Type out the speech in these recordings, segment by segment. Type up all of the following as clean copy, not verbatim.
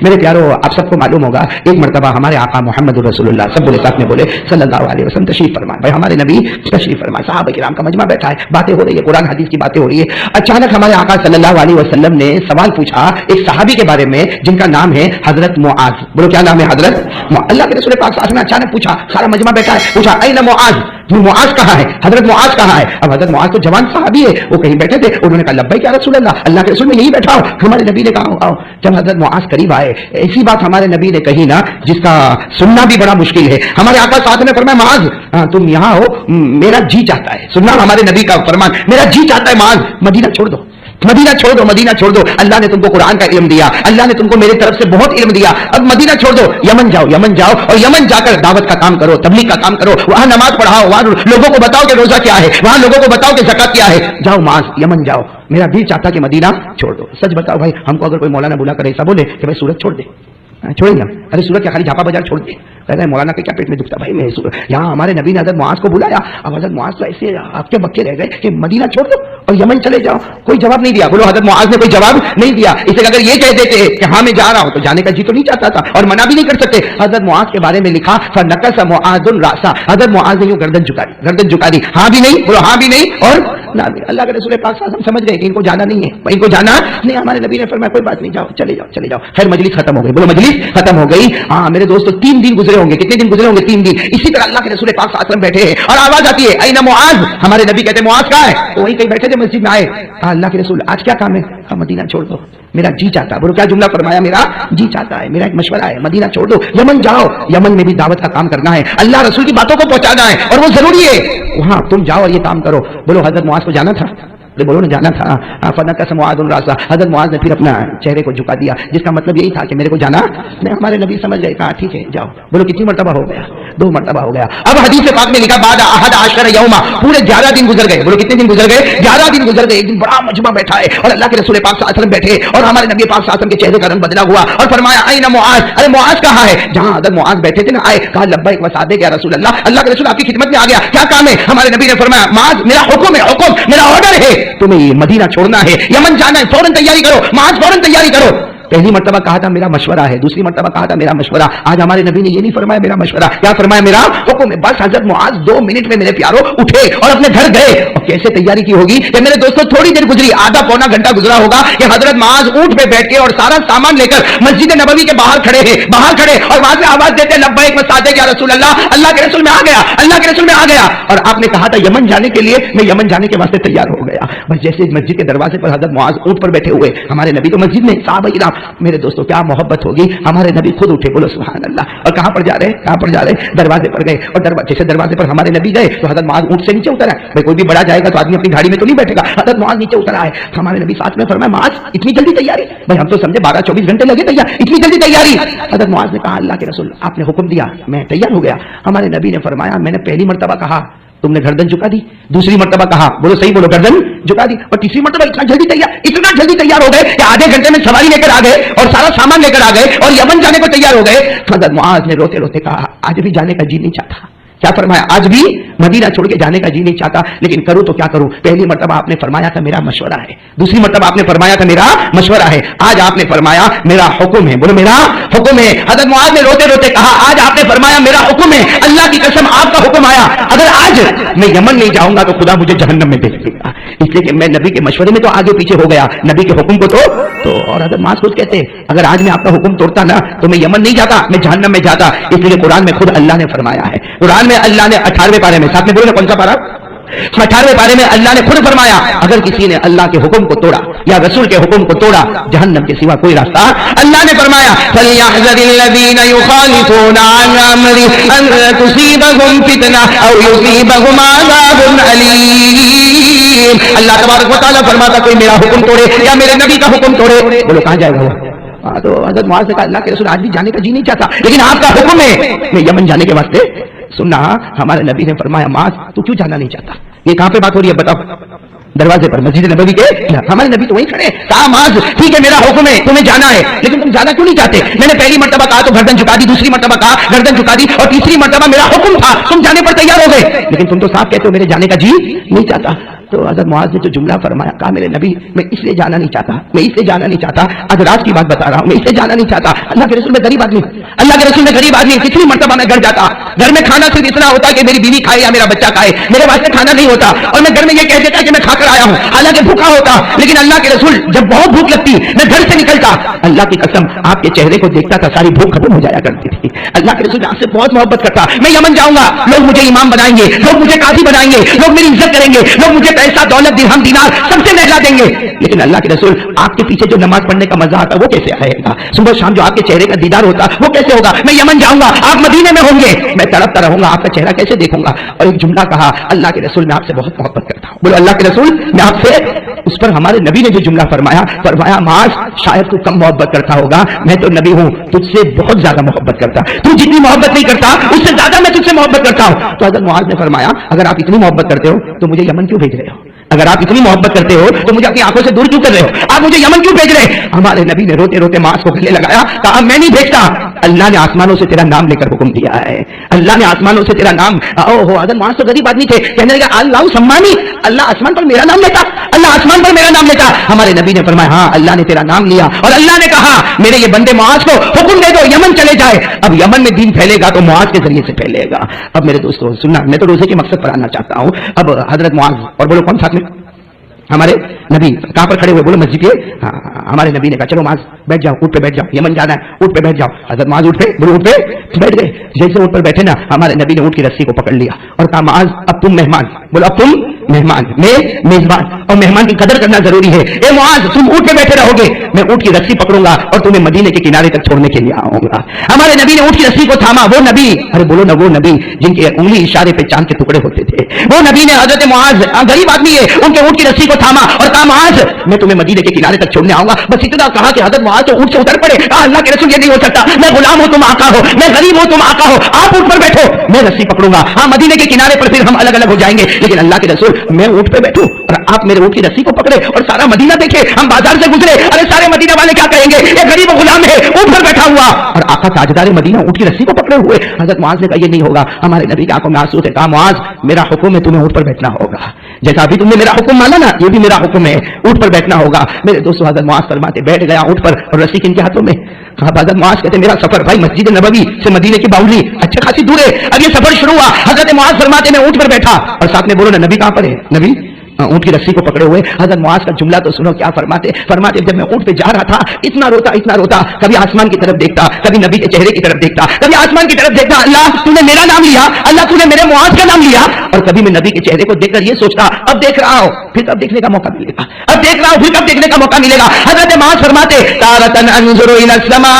میرے پیارو آپ سب کو معلوم ہوگا ایک مرتبہ ہمارے آقا محمد رسول اللہ سب بولے ساتھ میں بولے صلی اللہ علیہ وسلم تشریف فرمائے. بھائی ہمارے نبی تشریف فرمائے, صحابہ کرام کا مجمع بیٹھا ہے, باتیں ہو رہی ہے, قرآن حدیث کی باتیں ہو رہی ہے. اچانک ہمارے آقا صلی اللہ علیہ وسلم نے سوال پوچھا ایک صحابی کے بارے میں جن کا نام ہے حضرت معاذ. بولو کیا نام ہے؟ حضرت معاذ. اللہ کے رسول پاک صلی اللہ علیہ وسلم نے اچانک پوچھا, سارا مجمع بیٹھا ہے, پوچھا این معاذ, معاذ کہاں ہے؟ حضرت معاذ کہاں ہے؟ اب حضرت معاذ تو جوان صحابی ہے, وہ کہیں بیٹھے تھے, انہوں نے کہا لبیک یا رسول اللہ, اللہ کے رسول میں یہی بیٹھا ہوں. ہمارے نبی نے کہا آؤ. جب حضرت معاذ قریب آئے, ایسی بات ہمارے نبی نے کہی نا جس کا سننا بھی بڑا مشکل ہے. ہمارے آقا ساتھ میں فرمایا معاذ تم یہاں ہو, میرا جی چاہتا ہے, سننا ہمارے نبی کا فرمان, میرا جی چاہتا ہے معاذ مدینہ چھوڑ دو, مدینہ چھوڑ دو, مدینہ چھوڑ دو. اللہ نے تم کو قرآن کا علم دیا, اللہ نے تم کو میری طرف سے بہت علم دیا, اب مدینہ چھوڑ دو, یمن جاؤ, یمن جاؤ اور یمن جا کر دعوت کا کام کرو, تبلیغ کا کام کرو, وہاں نماز پڑھاؤ, وہاں لوگوں کو بتاؤ کہ روزہ کیا ہے, وہاں لوگوں کو بتاؤ کہ زکات کیا ہے. جاؤ معاذ, یمن جاؤ, میرا دل چاہتا کہ مدینہ چھوڑ دو. سچ بتاؤ بھائی, ہم کو اگر کوئی مولانا بلا کر ایسا بولے کہ بھائی سورت چھوڑ دے, چھوڑیں گے؟ ارے سورت کیا خالی جھاپا بازار چھوڑ دے, کہتا ہے مولانا کے کیا پیٹ میں دکھتا بھائی میں یہاں ہمارے نبی نے حضرت معاذ کو بلایا, اب حضرت معاذ تو ایسے آپ کے بکے رہ گئے کہ مدینہ چھوڑ دو اور یمن چلے جاؤ. کوئی جواب نہیں دیا. بولو حضرت معاذ نے کوئی جواب نہیں دیا. اسے اگر یہ کہہ دیتے کہ ہاں میں جا رہا ہوں تو جانے کا جی تو نہیں چاہتا تھا اور منع بھی نہیں کر سکتے. حضرت معاذ کے بارے میں لکھا فنکس معاذ راسا, حضرت معاذ نے یوں گردن جھکا دی, گردن جھکا دی, ہاں بھی نہیں, بولو ہاں بھی نہیں اور نہ بھی. اللہ کے رسول پاک صلی اللہ علیہ وسلم سمجھ گئے کہ ان کو جانا نہیں ہے, ان کو جانا نہیں. ہمارے نبی نے فرمایا کوئی بات نہیں, جاؤ, چلے جاؤ, چلے جاؤ. خیر مجلس ختم ہو گئی. بولو مجلس ختم ہو گئی. ہاں میرے دوستو 3 دن گزرے ہوں گے. کتنے دن گزرے ہوں گے؟ 3 دن. اسی طرح اللہ کے رسول پاک صلی اللہ علیہ وسلم بیٹھے ہیں اور آواز آتی ہے این معاذ. ہمارے نبی کہتے ہیں معاذ کہاں ہے؟ تو وہیں کہیں بیٹھے تھے مسجد میں, آئے اللہ کے رسول آج کیا کام ہے؟ مدینہ چھوڑ دو, میرا جی چاہتا ہے. بولو کیا جملہ فرمایا؟ میرا جی چاہتا ہے, میرا ایک مشورہ ہے, مدینہ چھوڑ دو, یمن جاؤ, یمن میں بھی دعوت کا کام کرنا ہے, اللہ رسول کی باتوں کو پہنچانا ہے اور وہ ضروری ہے, وہاں تم جاؤ اور یہ کام کرو. بولو حضرت معاذ کو جانا تھا, بولو نے جانا تھا. فنکس معاذ راسا, حضرت معاذ نے پھر اپنا چہرے کو جھکا دیا, جس کا مطلب یہی تھا کہ میرے کو جانا نہیں. ہمارے نبی سمجھ گئے, کہا ٹھیک ہے جاؤ. بولو کتنی مرتبہ ہو گیا؟ 2 مرتبہ ہو گیا. اب حدیث پاک میں لکھا بعد 11 یوما, پورے 11 دن گزر گئے. بولو کتنے دن گزر گئے؟ 11 دن گزر گئے. ایک دن بڑا مجمع بیٹھا ہے اور اللہ کے رسول پاک صلی اللہ علیہ وسلم بیٹھے اور ہمارے نبی پاک صلی اللہ علیہ وسلم کے چہرے کا رنگ بدلا ہوا اور فرمایا این معاذ, ارے معاذ کہاں ہے؟ جہاں حضرت معاذ بیٹھے تھے نا, آئے, کہا لبیک و صادق یا رسول اللہ, اللہ کے رسول آپ کی خدمت میں آ گیا, کیا کام ہے؟ ہمارے نبی نے فرمایا معاذ میرا حکم ہے, حکم میرا آرڈر ہے, تمہیں مدینہ چھوڑنا ہے, یمن جانا ہے, فوراً تیاری کرو. معاذ فوراً تیاری کرو. پہلی مرتبہ کہا تھا میرا مشورہ ہے, دوسری مرتبہ کہا تھا میرا مشورہ. آج ہمارے نبی نے یہ نہیں فرمایا میرا مشورہ, کیا فرمایا؟ میرا حکم ہے. بس حضرت معاذ 2 منٹ میں میرے پیاروں اٹھے اور اپنے گھر گئے. اور کیسے تیاری کی ہوگی کہ میرے دوستوں تھوڑی دیر گزری, آدھا پونا گھنٹہ گزرا ہوگا کہ حضرت معاذ اونٹ پہ بیٹھ کے اور سارا سامان لے کر مسجد نبوی کے باہر کھڑے ہیں, باہر کھڑے, اور وہاں سے آواز دیتے لبیک و صادق یا رسول اللہ, اللہ کے رسول میں آ گیا, اللہ کے رسول میں آ گیا. اور آپ نے کہا تھا یمن جانے کے لیے, میں یمن جانے کے واسطے تیار ہو گیا. بس جیسے مسجد کے دروازے پر حضرت معاذ اونٹ پر بیٹھے ہوئے, ہمارے نبی تو مسجد میں, صحابہ کرام, میرے دوستوں کیا محبت ہوگی. ہمارے نبی خود اٹھے, بولو سبحان اللہ. اور کہاں پر جا رہے ہیں؟ کہاں پر جا رہے ہیں؟ دروازے پر گئے. اور جیسے دروازے پر ہمارے نبی گئے تو حضرت معاذ اونٹ سے نیچے اترا. بھائی کوئی بھی بڑا جائے گا تو آدمی اپنی گاڑی میں تو نہیں بیٹھے گا. حضرت معاذ نیچے اترا ہے, ہمارے نبی ساتھ میں فرمایا معاذ اتنی جلدی تیاری؟ بھائی ہم تو سمجھے 12-24 گھنٹے لگے تیار, اتنی جلدی تیاری؟ حضرت معاذ نے کہا اللہ کے رسول آپ نے حکم دیا, میں تیار ہو گیا. ہمارے نبی نے فرمایا میں نے پہلی مرتبہ کہا تم نے گردن جھکا دی, دوسری مرتبہ کہا, بولو صحیح بولو, گردن جھکا دی, اور تیسری مرتبہ اتنا جلدی تیار ہو گئے کہ آدھے گھنٹے میں سواری لے کر آ گئے اور سارا سامان لے کر آ گئے اور یمن جانے کو تیار ہو گئے. حضرت معاذ نے روتے روتے کہا آج بھی جانے کا جی نہیں چاہتا. کیا فرمایا؟ آج بھی مدینہ چھوڑ کے جانے کا جی نہیں چاہتا, لیکن کروں تو کیا کروں. پہلی مرتبہ آپ نے فرمایا تھا میرا مشورہ ہے, دوسری مرتبہ آپ نے فرمایا تھا میرا مشورہ ہے, آج آپ نے فرمایا میرا حکم ہے. بولو میرا حکم ہے. حضرت معاذ نے روتے روتے کہا آج آپ نے فرمایا میرا حکم ہے, اللہ کی قسم آپ کا حکم آیا, اگر آج میں یمن نہیں جاؤں گا تو خدا مجھے جہنم میں بھیج دے گا, اس لیے کہ میں نبی کے مشورے میں تو آگے پیچھے ہو گیا, نبی کے حکم کو تو اور حضرت معاذ خود کہتے اگر آج میں آپ کا حکم توڑتا نا تو میں یمن نہیں جاتا, میں جہنم میں جاتا. اس لیے قرآن میں خود اللہ نے فرمایا ہے, قرآن میں اللہ نے 18ویں پارے میں, ساتھ میں بولو نا کون سا پارا؟ 18ویں پارے میں اللہ نے خود فرمایا اگر کسی نے اللہ کے حکم کو توڑا یا رسول کے حکم کو توڑا, جہنم کے سوا کوئی راستہ. اللہ نے فرمایا فَلْيَحْذَرِ الَّذِينَ يُخَالِفُونَ عَنْ أَمْرِهِ أَن تُصِيبَهُمْ فِتْنَةٌ أَوْ يُصِيبَهُمْ عَذَابٌ أَلِيمٌ. اللہ تبارک و تعالیٰ فرماتا کوئی میرا حکم توڑے یا میرے نبی کا حکم توڑے, بولو کہاں جائے گا وہ؟ تو حضرت معاذ نے کہا اللہ کے رسول آج بھی جانے کا جی نہیں چاہتا, لیکن آپ کا حکم ہے میں یمن جانے کے واسطے. سننا, ہمارے نبی نے فرمایا معاذ تو کیوں جانا نہیں چاہتا؟ یہ کہاں پہ بات ہو رہی ہے بتاؤ؟ دروازے پر, مسجد نبوی کے. ہمارے نبی تو وہیں کھڑے, کہا معاذ ٹھیک ہے میرا حکم ہے تمہیں جانا ہے, لیکن تم جانا کیوں نہیں چاہتے؟ میں نے پہلی مرتبہ کہا تو گردن جھکا دی, دوسری مرتبہ کہا گردن جھکا دی, اور تیسری مرتبہ میرا حکم تھا تم جانے پر تیار ہو گئے, لیکن تم تو صاف کہتے ہو میرے جانے کا جی نہیں چاہتا. تو حضرت معاذ نے جو جملہ فرمایا، کہا میرے نبی میں اس لیے جانا نہیں چاہتا، میں اس لیے جانا نہیں چاہتا، آج رات کی بات بتا رہا ہوں، میں اس لیے جانا نہیں چاہتا، اللہ کے رسول میں غریب آدمی، اللہ کے رسول میں غریب آدمی، کتنی مرتبہ میں گھر جاتا، گھر میں کھانا صرف اتنا ہوتا کہ میری بیوی کھائے یا میرا بچہ کھائے، میرے واسطے کھانا نہیں ہوتا، اور میں گھر میں یہ کہہ دیتا کہ میں کھا کر آیا ہوں، حالانکہ بھوکا ہوتا، لیکن اللہ کے رسول جب بہت بھوک لگتی میں گھر سے نکلتا، اللہ کی قسم آپ کے چہرے کو دیکھتا تھا ساری بھوک ختم ہو جایا کرتی تھی۔ اللہ کے رسول آپ سے بہت محبت کرتا، میں یمن جاؤں گا، لوگ مجھے امام بنائیں گے، لوگ مجھے قاضی بنائیں گے، لوگ میری عزت کریں گے، لوگ مجھے پیسہ دولت درہم دینار سب سے نہلا دیں گے، لیکن اللہ کے رسول آپ کے پیچھے جو نماز پڑھنے کا مزہ آتا وہ کیسے آئے گا؟ صبح شام جو آپ کے چہرے کا دیدار ہوتا وہ کیسے ہوگا؟ میں یمن جاؤں گا، آپ مدینے میں ہوں گے، میں تڑپتا رہوں گا، آپ کا چہرہ کیسے دیکھوں گا؟ اور ایک جملہ کہا، اللہ کے رسول میں آپ سے بہت محبت کرتا ہوں۔ بولو اللہ کے رسول میں آپ سے، اس پر ہمارے نبی نے جو جملہ فرمایا معاذ شاید تو کم محبت کرتا ہوگا، میں تو نبی ہوں، تجھ سے بہت زیادہ محبت کرتا، تو جتنی محبت نہیں کرتا اس سے زیادہ میں تجھ سے محبت کرتا ہوں۔ تو حضرت معاذ نے فرمایا اگر آپ اتنی محبت کرتے ہو تو مجھے یمن کیوں بھیج رہے ہو؟ اگر آپ اتنی محبت کرتے ہو تو مجھے اپنی آنکھوں سے دور کیوں کر رہے ہو؟ آپ مجھے یمن کیوں بھیج رہے ہیں؟ ہمارے نبی نے روتے روتے معاذ کو گلے لگایا، کہا میں نہیں بھیجتا، اللہ نے آسمانوں سے تیرا نام لے کر حکم دیا ہے، اللہ نے آسمانوں سے تیرا نام۔ حضرت معاذ تو غریب آدمی تھے، کہنے لگا اللہ سمانی، اللہ آسمان پر میرا نام لیتا، اللہ آسمان پر میرا نام لیتا۔ ہمارے نبی نے فرمایا ہاں اللہ نے تیرا نام لیا، اور اللہ نے کہا میرے یہ بندے معاذ کو حکم دے دو یمن چلے جائے۔ اب یمن میں دین پھیلے گا تو معاذ کے ذریعے سے پھیلے گا۔ اب میرے دوستوں سننا، میں تو روزے کے مقصد پر آنا چاہتا ہوں۔ اب حضرت معاذ اور بولو کون ساتھ میں؟ ہمارے نبی کہاں پر کھڑے ہوئے؟ بولو مسجد کے۔ ہمارے نبی نے کہا چلو معاذ بیٹھ جاؤ، اونٹ پہ بیٹھ جاؤ، یمن جانا ہے، اونٹ پہ بیٹھ جاؤ۔ حضرت معاذ اونٹ پہ، بولو اونٹ پہ بیٹھ گئے۔ جیسے اونٹ پر بیٹھے نا، ہمارے نبی نے اونٹ کی رسی کو پکڑ لیا اور کہا معاذ اب تم مہمان، بولو اب تم مہمان، میں میزبان، اور مہمان کی قدر کرنا ضروری ہے۔ اے معاذ تم اونٹ پہ بیٹھے رہو گے، میں اونٹ کی رسی پکڑوں گا اور تمہیں مدینے کے کنارے تک چھوڑنے کے لیے آؤں گا۔ ہمارے نبی نے اونٹ کی رسی کو تھاما، وہ نبی، ارے بولو نا وہ نبی جن کے انگلی اشارے پہ چاند کے ٹکڑے ہوتے تھے، وہ نبی نے حضرت معاذ غریب آدمی ہے ان کے اونٹ کی رسی کو تھاما اور کہا معاذ میں تمہیں مدینے کے کنارے تک چھوڑنے آؤں گا۔ بس اتنا کہا کہ حضرت معاذ تو اونٹ سے اتر پڑے، اللہ کے رسول یہ نہیں ہو سکتا، میں غلام ہوں تم آقا ہو، میں غریب ہوں تم آقا ہو، آپ اونٹ پر بیٹھو میں رسی پکڑوں گا، ہاں مدینے کے کنارے پر پھر ہم الگ الگ ہو جائیں گے، لیکن اللہ کے رسول میں اونٹ پہ بیٹھوں اور آپ میرے اونٹ کی رسی کو پکڑے اور سارا مدینہ دیکھے، ہم بازار سے گزرے، ارے سارے مدینہ والے کیا کہیں گے یہ غریب غلام ہے اونٹ پر بیٹھا ہوا، اور آقا تاجدار مدینہ اونٹ کی رسی کو پکڑے ہوئے۔ حضرت معاذ نے کہا یہ نہیں ہوگا، ہمارے نبی کی آنکھوں میں آنسو تھے، کہا معاذ میرا حکم ہے تمہیں اونٹ پر بیٹھنا ہوگا، جیسا ابھی تم نے میرا حکم مانا نا یہ بھی میرا حکم ہے، اونٹ پر بیٹھنا ہوگا۔ میرے دوستو حضرت معاذ فرماتے بیٹھ گیا اونٹ پر اور رسی کن کے ہاتھوں میں؟ حضرت معاذ کہتے میرا سفر بھائی مسجد نبوی سے مدینے کی باؤنڈری اچھا خاصی دور ہے، اب یہ سفر شروع ہوا۔ حضرت معاذ فرماتے میں اونٹ پر بیٹھا اور ساتھ میں بولو نا نبی کہاں پر ہے؟ نبی اونٹ کی رسی کو پکڑے ہوئے۔ حضرت معاذ کا جملہ تو سنو کیا فرماتے جب میں اونٹ پہ جا رہا تھا اتنا روتا، کبھی آسمان کی طرف دیکھتا، کبھی نبی کے چہرے کی طرف دیکھتا، کبھی آسمان کی طرف دیکھتا، اللہ تو نے میرا نام لیا، اللہ تو نے میرے معاذ کا نام لیا، اور کبھی میں نبی کے چہرے کو دیکھ کر یہ سوچتا اب دیکھ رہا ہوں پھر کب دیکھنے کا موقع ملے گا، اب دیکھ رہا ہوں پھر کب دیکھنے کا موقع ملے گا۔ حضرت معاذ فرماتے تارتن انظر الى السماء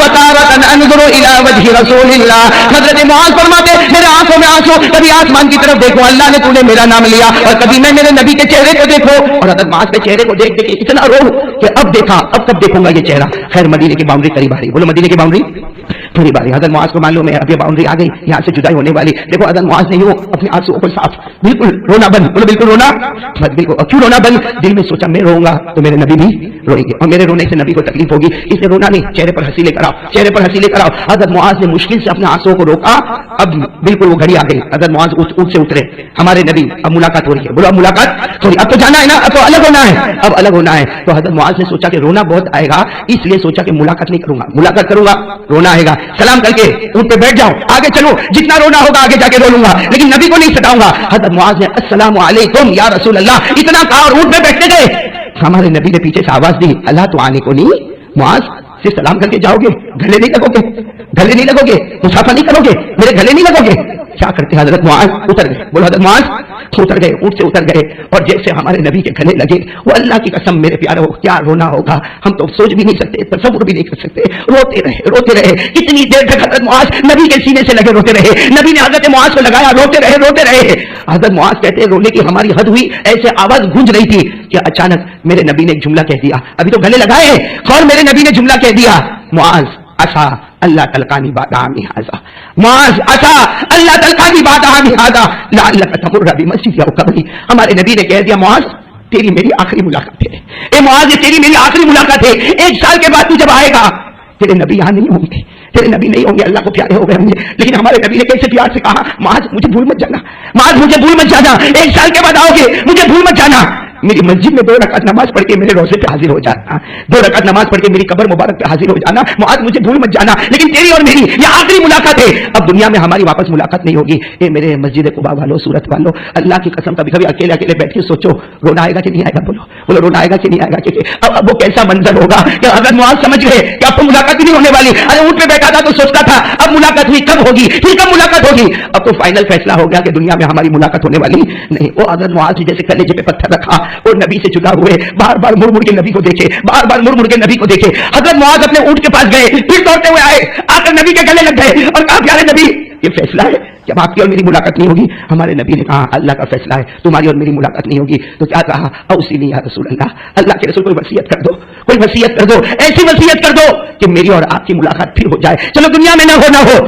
وتارتن انظر الى وجه رسول اللہ۔ حضرت معاذ فرماتے میرے آنکھوں میں آنسو، کبھی آسمان کی طرف دیکھو اللہ نے تو نے میرا نام لیا، اور کبھی میں میرے نبی کے چہرے کو دیکھو، اور حضرت معاذ کے چہرے کو دیکھ کے اتنا رو کہ اب دیکھا اب کب دیکھوں گا یہ چہرہ۔ خیر مدینے کی باؤنڈری قریب آ رہی، بولو مدینے کی باؤنڈری قریب آ رہی۔ حضرت معاذ کو معلوم ہے اب یہ باؤنڈری آ گئی، یہاں سے جدائی ہونے والی۔ دیکھو حضرت معاذ نے یوں اپنے آنسو کو صاف بالکل رونا بند، بولو بالکل رونا بند، بالکل کیوں رونا بند؟ دل میں سوچا میں روؤں گا تو میرے نبی بھی روئیں گے اور میرے رونے سے نبی کو تکلیف ہوگی، اس لیے رونا نہیں، چہرے پر ہنسی لے کر آؤ، چہرے پر ہنسی لے کر آؤ۔ حضرت معاذ نے مشکل سے اپنے آنسو کو روکا، اب بالکل وہ گھڑی آ گئی، حضرت معاذ اونٹ سے اترے، ہمارے نبی اب ملاقات ہو رہی ہے، بولو اب ملاقات ہو رہی، اب تو جانا ہے نا، اب تو الگ ہونا ہے، اب الگ ہونا ہے۔ تو حضرت معاذ نے سوچا کہ رونا بہت آئے گا، اس لیے سوچا کہ ملاقات نہیں کروں گا، ملاقات کروں گا رونا آئے گا، سلام کر کے اونٹ پہ بیٹھ جاؤں، آگے چلو جتنا رونا ہوگا آگے جا کے رو لوں گا، لیکن نبی کو نہیں ستاؤں گا۔ حضرت معاذ نے السلام علیکم یا رسول اللہ اتنا کہا اور اونٹ پہ بیٹھنے گئے۔ ہمارے نبی نے پیچھے سے آواز دی اللہ تو آنے کو نہیں، معاذ صرف سلام کر کے جاؤ گے، گلے نہیں لگو گے، گلے نہیں لگو گے، مسافہ نہیں کرو گے، میرے گلے نہیں لگو گے؟ کیا کرتے حضرت معاذ اتر گئے، بولو حضرت معاذ اتر گئے، اونٹ سے اتر گئے، اور جیسے ہمارے نبی کے گلے لگے، وہ اللہ کی قسم میرے پیارے ہو کیا رونا ہوگا، ہم تو سوچ بھی نہیں سکتے، تصور بھی نہیں کر سکتے۔ روتے رہے کتنی دیر تک حضرت معاذ نبی کے سینے سے لگے روتے رہے، نبی نے حضرت معاذ کو لگایا، روتے رہے۔ حضرت معاذ کہتے ہیں رونے کی ہماری حد ہوئی، ایسے آواز گونج رہی تھی کہ اچانک میرے نبی نے ایک جملہ کہہ دیا، ابھی تو گلے لگائے اور میرے نبی نے جملہ کہہ دیا معاذ عسى اللہ تلقانی بعد عامی ھذا، معاذ عسى اللہ تلقانی بعد عامی ھذا لعلک تمر بمسجد او قبری۔ ہمارے نبی نے کہہ دیا معاذ تیری میری آخری ملاقات ہے، اے معاذ یہ تیری میری آخری ملاقات ہے، 1 سال کے بعد تو جب آئے گا तेरे नबी यहाँ नहीं होंगे, तेरे नबी नहीं होंगे, अल्लाह को प्यारे हो गए होंगे। लेकिन हमारे नबी ने कैसे प्यार से कहा, माज मुझे भूल मत जाना, माज मुझे भूल मत जाना, 1 साल के बाद आओगे, मुझे भूल मत जाना। मेरी मस्जिद में 2 रकात नमाज पढ़ के मेरे रोजे पे हाजिर हो जाना, 2 रकात नमाज पढ़ के मेरी कब्र मुबारक पे हाजिर हो जाना, मुआज मुझे भूल मत जाना। लेकिन तेरी और मेरी ये आखिरी मुलाकात है, अब दुनिया में हमारी वापस मुलाकात नहीं होगी। ए मेरे मस्जिद कुबा वालों, सूरत वालों, अल्लाह की कसम कभी कभी अकेले अकेले बैठ के सोचो, रोना आएगा कि नहीं आएगा? बोलो रोना आएगा कि नहीं आएगा? क्योंकि अब वो कैसा मंजर होगा कि अगर मुआज समझ गए कि अब तो मुलाकात ही नहीं होने वाली। अरे ऊंट पे बैठा था तो सोचता था अब मुलाकात हुई, कब होगी, फिर कब मुलाकात होगी। अब तो फाइनल फैसला हो गया कि दुनिया में हमारी मुलाकात होने वाली नहीं। वो अगर मुआज जैसे कलेजे पे पत्थर रखा और नबी से जुदा हुए, बार बार मुड़ मुड़ के नबी को देखे, बार बार मुड़ मुड़ के नबी को देखे। हजरत मुआज अपने ऊंट के पास गए, फिर दौड़ते हुए आए, आकर नबी के गले लग गए और कहा, प्यारे नबी ये फैसला है कि अब आपकी और मेरी मुलाकात नहीं होगी। हमारे नबी ने कहा, अल्लाह का फैसला है, तुम्हारी और मेरी मुलाकात नहीं होगी। तो क्या कहा, औसीनी या रसूल अल्लाह, अल्लाह के रसूल कोई वसीयत कर दो, कोई वसीयत कर दो, ऐसी वसीयत कर दो कि मेरी और आपकी मुलाकात फिर हो जाए। चलो दुनिया में ना हो,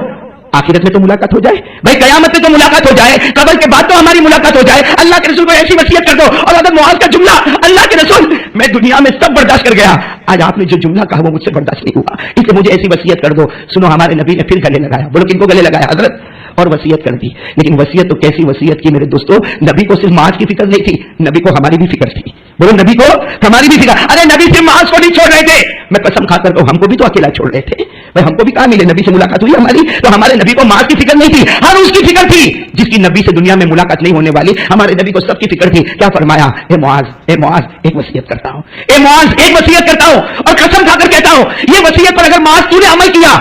आखिरत में तो मुलाकात हो जाए, भाई कयामत में तो मुलाकात हो जाए, कब्र के बाद तो हमारी मुलाकात हो जाए। अल्लाह के रसूल को ऐसी वसीयत कर दो। और अगर मुआज का जुमला, अल्लाह के रसूल मैं दुनिया में सब बर्दाश्त कर गया, आज आपने जो जुमला कहा वो मुझसे बर्दाश्त नहीं हुआ, इसलिए मुझे ऐसी वसीयत कर दो। सुनो, हमारे नबी ने फिर गले लगाया। बोलो किनको गले लगाया? हजरत, और वसीयत कर दी। लेकिन वसीयत तो कैसी वसीयत की मेरे दोस्तों, नबी को सिर्फ माज की फिक्र नहीं थी, नबी को हमारी भी फिक्र थी। बोलो नबी को हमारी भी फिक्र। अरे नबी सिर्फ माज को नहीं छोड़ रहे थे, मैं कसम खाकर कहूं हमको भी तो अकेला छोड़ रहे थे भाई, हमको भी कहां मिले, नबी से मुलाकात हुई हमारी, तो हमारे नबी को माज की फिक्र नहीं थी, हर उसकी फिक्र थी जिसकी नबी से दुनिया में मुलाकात नहीं होने वाली। हमारे नबी को सबकी फिक्र थी। क्या फरमाया, ए मुआज एक वसीयत करता हूं, ए मुआज एक वसीयत करता हूं और कसम खाकर कहता हूं, ये वसीयत पर अगर मुआज तूने अमल किया,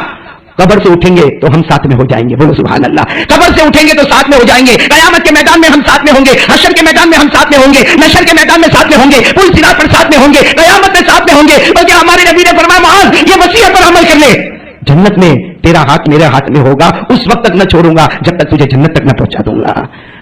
कब्र से उठेंगे तो हम साथ में हो जाएंगे। बोलो सुभान अल्लाह, कब्र से उठेंगे तो साथ में हो जाएंगे, कयामत के मैदान में हम साथ में होंगे, हशर के मैदान में हम साथ में होंगे, नशर के मैदान में साथ में होंगे, पुल सिरात पर साथ में होंगे, कयामत में साथ में होंगे। बल्कि हमारे नबी ने फरमाया, मुआज ये वसीयत पर अमल कर ले, जन्नत में तेरा हाथ मेरे हाथ में होगा, उस वक्त तक न छोड़ूंगा जब तक तुझे जन्नत तक न पहुंचा दूंगा।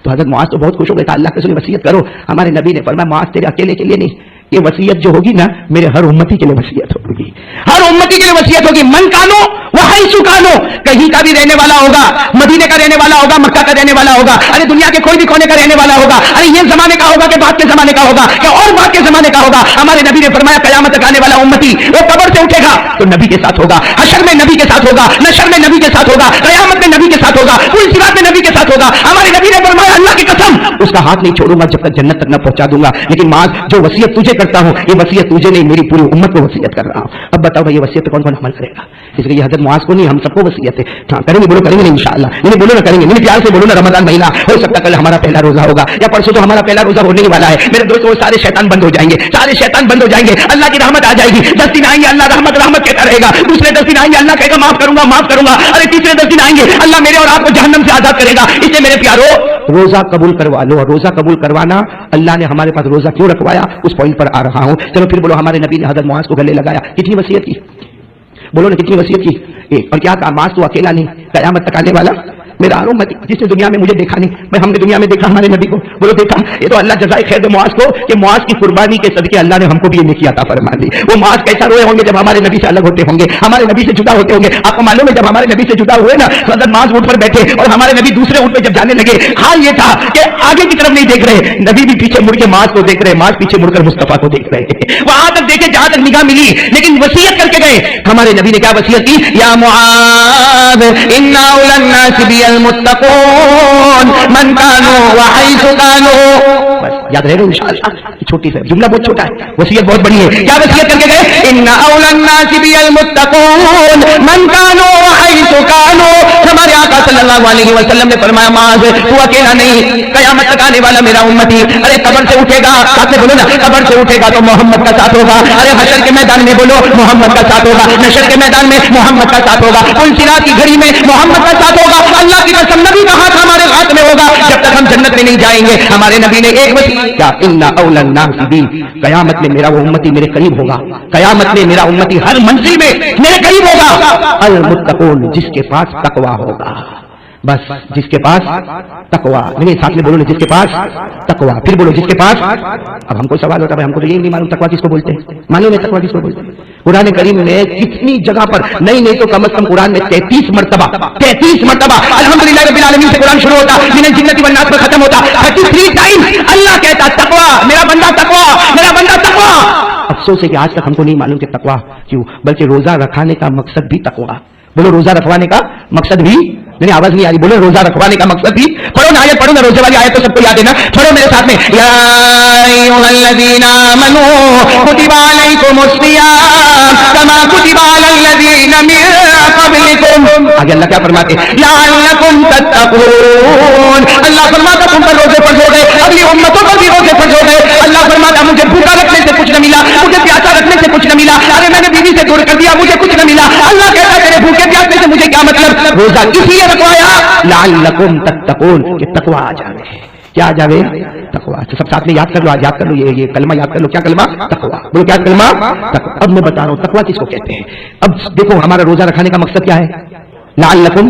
तो हजरत मुआज तो बहुत खुश हो गया था, अल्लाह के रसूल वसीयत करो। हमारे नबी ने फरमाया, मुआज तेरे अकेले के लिए नहीं, ये वसीयत जो होगी ना मेरे हर उम्मती के लिए वसीयत होगी, हर उम्मती के लिए वसीयत होगी। मन कानो वही सुकानो, कहीं का भी रहने वाला होगा, मदीने का रहने वाला होगा, मक्का का रहने वाला होगा, अरे दुनिया के कोई भी कोने का रहने वाला होगा, अरे ये जमाने का होगा कि बाद के जमाने का होगा, क्या और बाद के जमाने का होगा। हमारे नबी ने फरमाया, कयामत तक आने वाला उम्मती वो कब्र से उठेगा तो नबी के साथ होगा, हशर में नबी के साथ होगा, नशर में नबी के साथ होगा, कयामत में नबी के साथ होगा, पुल सिरात में नबी के साथ होगा। हमारे नबी ने फरमाया, अल्लाह की कसम उसका हाथ नहीं छोड़ूंगा जब तक जन्नत तक न पहुंचा दूंगा। लेकिन माज जो वसीयत तुझे करता हूं, ये वसीयत तुझे नहीं मेरी पूरी उम्मत को वसीयत कर रहा हूं। अब बताओ भाई ये वसीयत कौन कौन अमल करेगा? इसलिए हजरत मुआज को नहीं, हम सबको वसीयत है। हाँ करेंगे, बोलो करेंगे नहीं इंशाअल्लाह, नहीं बोलो ना करेंगे, नहीं प्यार से बोलो ना। रमजान महीना हो सकता कल हमारा पहला रोजा होगा या परसों तो हमारा पहला रोजा होने वाला है। मेरे दोस्तों सारे शैतान बंद हो जाएंगे, सारे शैतान बंद हो जाएंगे, अल्लाह की रहमत आ जाएगी। 10 दिन आएंगे अल्लाह रहमत रहमत कहता रहेगा, दूसरे 10 दिन आएंगे अल्लाह कहेगा माफ करूंगा माफ करूंगा, अरे तीसरे 10 दिन आएंगे अल्लाह मेरे और आपको जहन्नम से आजाद करेगा। इसलिए मेरे प्यारो रोजा कबूल करवा लो। और रोजा कबूल करवाना, अल्लाह ने हमारे पास रोजा क्यों रखवाया, उस पॉइंट पर आ रहा हूं। चलो फिर बोलो, हमारे नबी ने हजरत मुआज को गले लगाया, कितनी वसीयत की, बोलो ना कितनी वसीयत की। और क्या कहा, मुआज तो अकेला नहीं, कयामत तक आने वाला मेरा उम्मती, जिसने दुनिया में मुझे देखा नहीं, मैं हमने दुनिया में देखा हमारे नबी को। बोलो देखा, ये तो अल्लाह जज़ाए खैर दे मुआज को कि मुआज की कुर्बानी के सदके अल्लाह ने हमको भी ये नेकी अता फरमा दी। वो मुआज कैसा रोए होंगे जब हमारे नबी से अलग होते होंगे, हमारे नबी से जुदा होते होंगे। आपको मालूम है जब हमारे नबी से जुदा हुए ना, हज़रत मुआज ऊंट पर बैठे और हमारे नबी दूसरे ऊंट पे जब जाने लगे, हाल ये था कि आगे की तरफ नहीं देख रहे, नबी भी पीछे मुड़ के मुआज को देख रहे, मुआज पीछे मुड़कर मुस्तफा को देख रहे। वहां तक देखे जहां तक निगाह मिली, लेकिन वसीयत करके गए। हमारे नबी ने क्या वसीयत की, या मुआज इन्ना उलन नास बिल मुत्तक़ून मन कानो व हैसु कानो। बस याद रहेगा इंशाअल्लाह, छोटी सी जुमला बहुत छोटा है, वसीयत बहुत बड़ी है। क्या वसीयत करके गए, इन्ना औलन नास बिल मुत्तक़ून मन कानो व हैसु कानो। हमारे आका सल्लल्लाहु अलैहि वसल्लम ने फरमाया, माज तू अकेला नहीं, कयामत तक आने वाला मेरा उम्मती, अरे कब्र से उठेगा, साथ में बोलो ना, कब्र से उठेगा तो मोहम्मद का साथ होगा। अरे हशर के मैदान में बोलो मोहम्मद का साथ होगा, नशर के मैदान में मोहम्मद का साथ होगा, पुल सिरात की घड़ी में मोहम्मद का साथ होगा। अल्लाह की कसम नबी का हाथ हमारे हाथ में होगा जब तक हम जन्नत में नहीं जाएंगे। हमारे नबी ने एक वसीयत क्या, इन्ना औलन नास बी, कयामत में मेरा वो उम्मती मेरे करीब होगा, कयामत में मेरा उम्मती हर मंजिल में मेरे करीब होगा। अल मुत्तक़ून, जिसके पास तकवा होगा, बस जिसके पास तकवा, नहीं साथ में बोलो ना, जिसके पास तकवा, फिर बोलो जिसके पास। अब हमको सवाल होता है, हमको तो यही नहीं मालूम तकवा किसको बोलते हैं, मालूम है तकवा किसको बोलते हैं? कुरान करीम में कितनी जगह पर, नहीं तो कम से कम कुरान में 33 मरतबा अल्हम्दुलिल्लाह रब्बिल आलमीन से कुरान शुरू होता, मिनल जिन्नति वन नास पर खत्म होता। 33 टाइम अल्लाह कहता तकवा, मेरा बंदा तकवा, मेरा बंदा तकवा। अब अफसोस है कि आज तक हमको नहीं मालूम कि तकवा क्यों, बल्कि रोजा रखाने का मकसद भी तकवा। बोलो रोजा रखवाने का मकसद भी, नहीं आवाज नहीं आ रही, बोलो रोजा रखवाने का मकसद भी। पढ़ो ना आयत, पढ़ो ना, रोजे वाली आयत तो सबको याद है ना, पढ़ो मेरे साथ में। या अय्युहल्लज़ीना आमनू कुतिबा अलैकुमुस सियाम कमा कुतिबा अलल्लज़ीना मिन क़ब्लिकुम। आगे अल्लाह क्या फरमाते हैं, लअल्लकुम तत्तक़ून। अल्लाह फरमाता तुम पर रोजे फर्ज हो गए, अगली उम्मतों पर भी रोजे फर्ज हो गए। अल्लाह फरमाता मुझे भूखा रखने से कुछ न मिला, मुझे प्यासा रखने से कुछ न मिला, अरे मैंने बीवी से दूर कर दिया मुझे कुछ न मिला। अल्लाह कहता तेरे भूखे प्यासे से मुझे क्या मतलब, रोजा इसलिए रखवाया लअल्लकुम तत्तक़ून, कि तकवा आ जावे। क्या आ जावे, तकवा। तो सब साथ में याद कर लो, आज याद कर लो, ये कलमा याद कर लो। क्या कलमा, तकवा। बोलो क्या कलमा, तकवा। अब मैं बता रहा हूं तकवा किसको कहते हैं। अब देखो हमारा रोजा रखने का मकसद क्या है, लअल्लकुम,